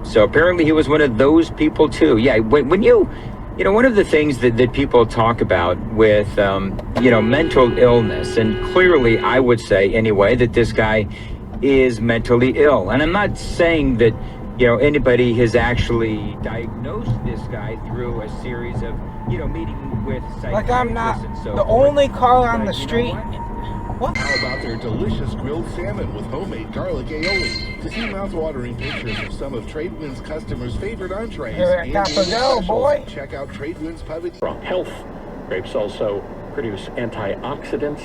So apparently he was one of those people too. Yeah, when you know, one of the things that people talk about with, you know, mental illness, and clearly I would say anyway that this guy is mentally ill. And I'm not saying that, you know, anybody has actually diagnosed this guy through a series of, you know, meeting with psychiatrists. Like I'm not and so the forth. only car on the But you know street. what? How about their delicious grilled salmon with homemade garlic aioli? To see mouth-watering pictures of some of Tradewind's customers' favorite entrees Here I and got to daily go, specials, boy. check out Tradewind's Pub and For health, grapes also produce antioxidants,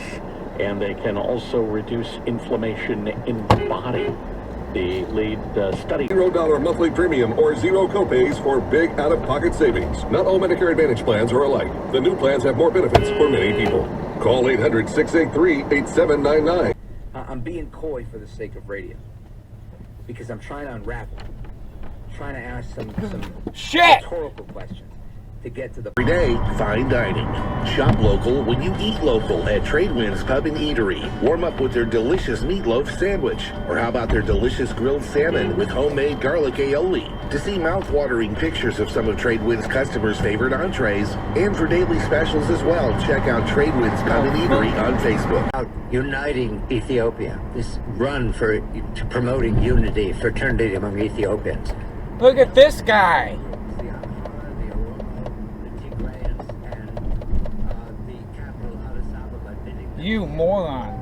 and they can also reduce inflammation in the body. The lead study. $0 monthly premium or zero copays for big out-of-pocket savings. Not all Medicare Advantage plans are alike. The new plans have more benefits for many people. Call 800-683-8799. I'm being coy for the sake of radio, because I'm trying to unravel, trying to ask some Shit! rhetorical questions to get to the. every day, fine dining. Shop local when you eat local at Tradewind's Pub and Eatery. Warm up with their delicious meatloaf sandwich. Or how about their delicious grilled salmon with homemade garlic aioli? To see mouth-watering pictures of some of Tradewind's customers' favorite entrees, and for daily specials as well, check out Tradewind's Pub and Eatery on Facebook. Uniting Ethiopia, this run for promoting unity, fraternity among Ethiopians. Look at this guy. You moron.